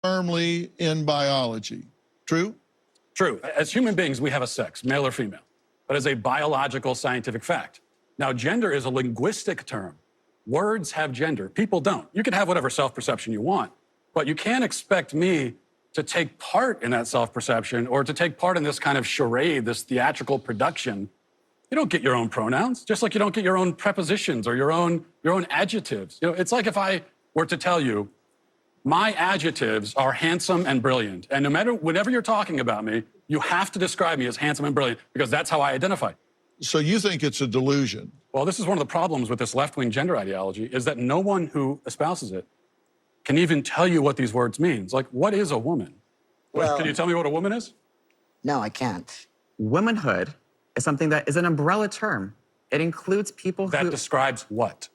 firmly in biology. True? True. As human beings, we have a sex, male or female. That is a biological scientific fact. Now, gender is a linguistic term. Words have gender. People don't. You can have whatever self-perception you want, but you can't expect me to take part in that self-perception or to take part in this kind of charade, this theatrical production. You don't get your own pronouns, just like you don't get your own prepositions or your own adjectives. You know, it's like if I were to tell you, my adjectives are handsome and brilliant, and no matter whenever you're talking about me, you have to describe me as handsome and brilliant because that's how I identify. So you think it's a delusion? Well, this is one of the problems with this left-wing gender ideology is that no one who espouses it can even tell you what these words mean. Like, what is a woman? Well, can you tell me what a woman is? No, I can't. Womanhood is something that is an umbrella term. It includes people That who... describes what?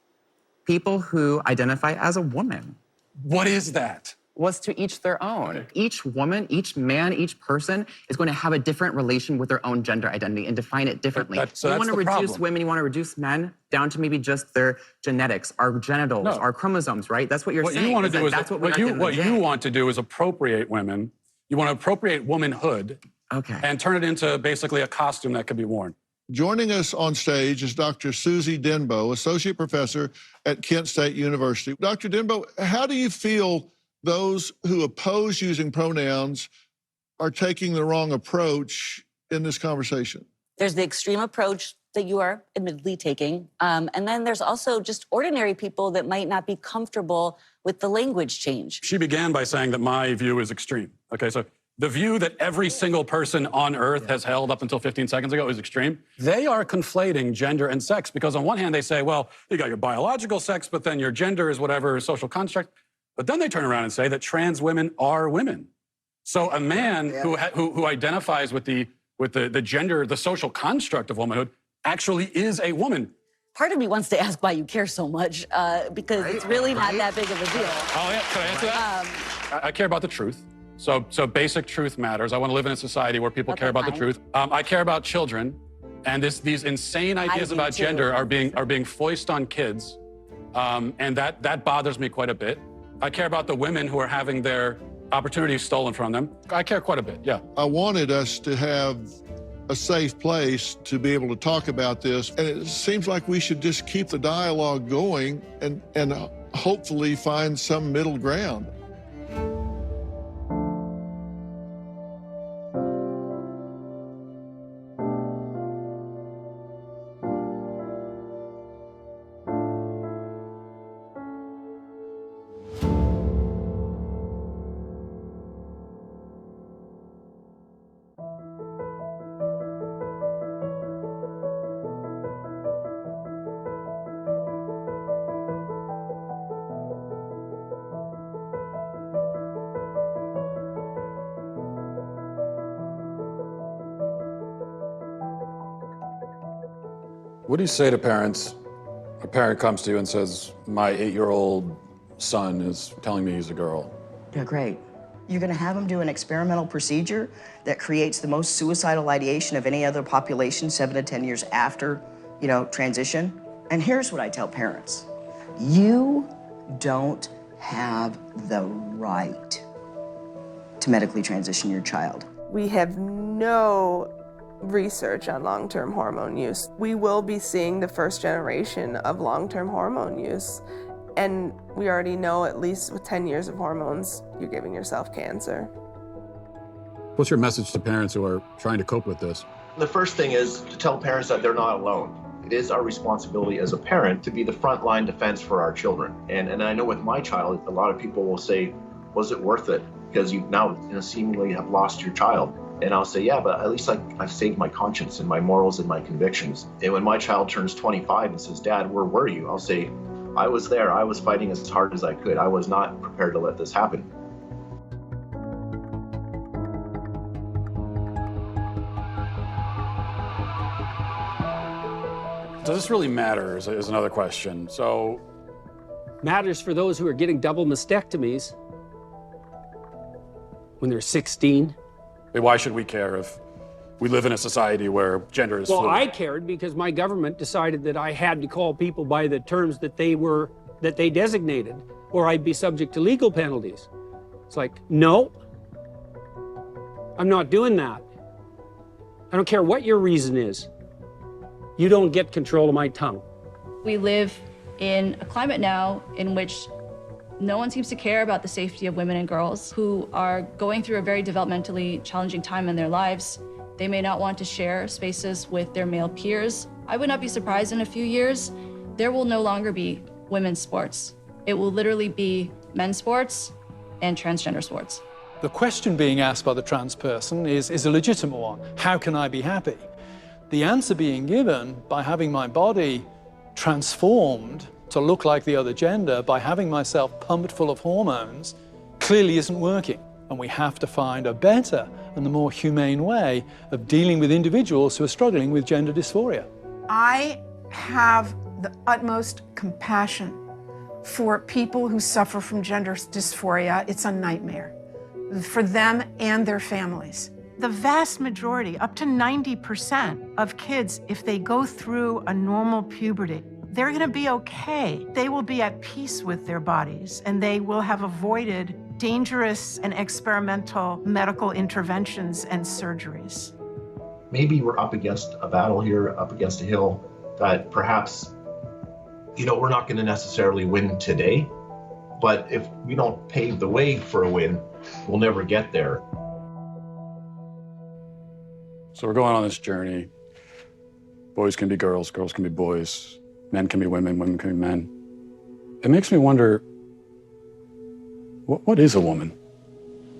People who identify as a woman. What is that? Was to each their own. Each woman, each man, each person is going to have a different relation with their own gender identity and define it differently. So you want to reduce problem. women, you want to reduce men down to maybe just their genetics, our genitals, our chromosomes, right? That's what you're saying. What you want to do is that's what you want to do is appropriate women. You want to appropriate womanhood, and turn it into basically a costume that could be worn. Joining us on stage is Dr. Susie Denbo, Associate Professor at Kent State University. Dr. Denbo, how do you feel those who oppose using pronouns are taking the wrong approach in this conversation? There's the extreme approach that you are admittedly taking. And then there's also just ordinary people that might not be comfortable with the language change. She began by saying that my view is extreme. Okay, so the view that every single person on Earth has held up until 15 seconds ago is extreme. They are conflating gender and sex because on one hand they say, well, you got your biological sex, but then your gender is whatever social construct. But then they turn around and say that trans women are women. So a man who identifies with the gender, the social construct of womanhood, actually is a woman. Part of me wants to ask why you care so much, because it's really not that big of a deal. Oh, yeah, can I answer that? I care about the truth. So basic truth matters. I want to live in a society where people care about the truth. I care about children, and these insane ideas about gender are being foisted on kids, and that bothers me quite a bit. I care about the women who are having their opportunities stolen from them. I care quite a bit, yeah. I wanted us to have a safe place to be able to talk about this, and it seems like we should just keep the dialogue going and hopefully find some middle ground. What do you say to parents? A parent comes to you and says, my 8-year-old son is telling me he's a girl. Yeah, great. You're gonna have them do an experimental procedure that creates the most suicidal ideation of any other population 7 to 10 years after, transition. And here's what I tell parents. You don't have the right to medically transition your child. We have no research on long-term hormone use. We will be seeing the first generation of long-term hormone use. And we already know, at least with 10 years of hormones, you're giving yourself cancer. What's your message to parents who are trying to cope with this? The first thing is to tell parents that they're not alone. It is our responsibility as a parent to be the frontline defense for our children. And I know with my child, a lot of people will say, was it worth it? Because you now seemingly have lost your child. And I'll say, yeah, but at least I've saved my conscience and my morals and my convictions. And when my child turns 25 and says, Dad, where were you? I'll say, I was there. I was fighting as hard as I could. I was not prepared to let this happen. Does this really matter is another question. So, matters for those who are getting double mastectomies when they're 16. Why should we care if we live in a society where gender is fluid? Well, I cared because my government decided that I had to call people by the terms that they designated, or I'd be subject to legal penalties. It's like, no, I'm not doing that. I don't care what your reason is. You don't get control of my tongue. We live in a climate now in which no one seems to care about the safety of women and girls who are going through a very developmentally challenging time in their lives. They may not want to share spaces with their male peers. I would not be surprised in a few years, there will no longer be women's sports. It will literally be men's sports and transgender sports. The question being asked by the trans person is a legitimate one. How can I be happy? The answer being given by having my body transformed to look like the other gender, by having myself pumped full of hormones, clearly isn't working. And we have to find a better and the more humane way of dealing with individuals who are struggling with gender dysphoria. I have the utmost compassion for people who suffer from gender dysphoria. It's a nightmare for them and their families. The vast majority, up to 90% of kids, if they go through a normal puberty, they're going to be okay. They will be at peace with their bodies, and they will have avoided dangerous and experimental medical interventions and surgeries. Maybe we're up against a battle here, up against a hill that perhaps, we're not going to necessarily win today, but if we don't pave the way for a win, we'll never get there. So we're going on this journey. Boys can be girls, girls can be boys, men can be women, women can be men. It makes me wonder, what is a woman?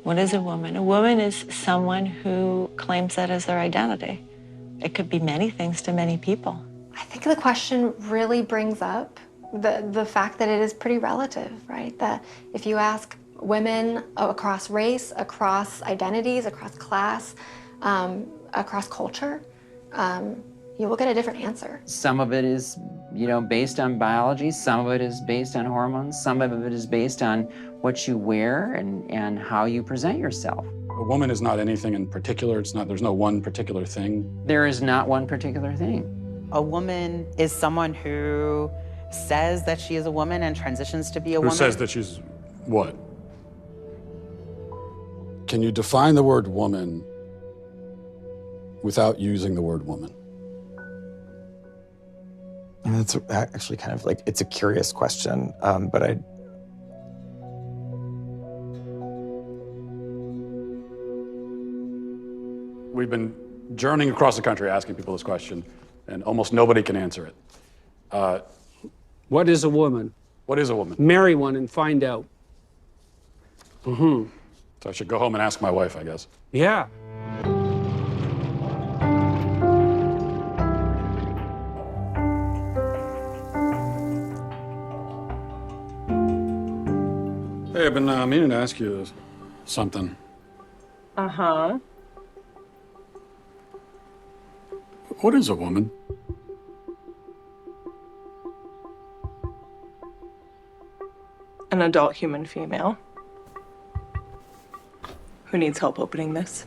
What is a woman? A woman is someone who claims that as their identity. It could be many things to many people. I think the question really brings up the fact that it is pretty relative, right? That if you ask women across race, across identities, across class, across culture, you will get a different answer. Some of it is, based on biology. Some of it is based on hormones. Some of it is based on what you wear and how you present yourself. A woman is not anything in particular. There's no one particular thing. There is not one particular thing. A woman is someone who says that she is a woman and transitions to be a woman. Who says that she's what? Can you define the word woman without using the word woman? It's actually kind of it's a curious question, but We've been journeying across the country asking people this question, and almost nobody can answer it. What is a woman? What is a woman? Marry one and find out. So I should go home and ask my wife, I guess. Yeah. Hey, I've been meaning to ask you something. Uh-huh. What is a woman? An adult human female who needs help opening this.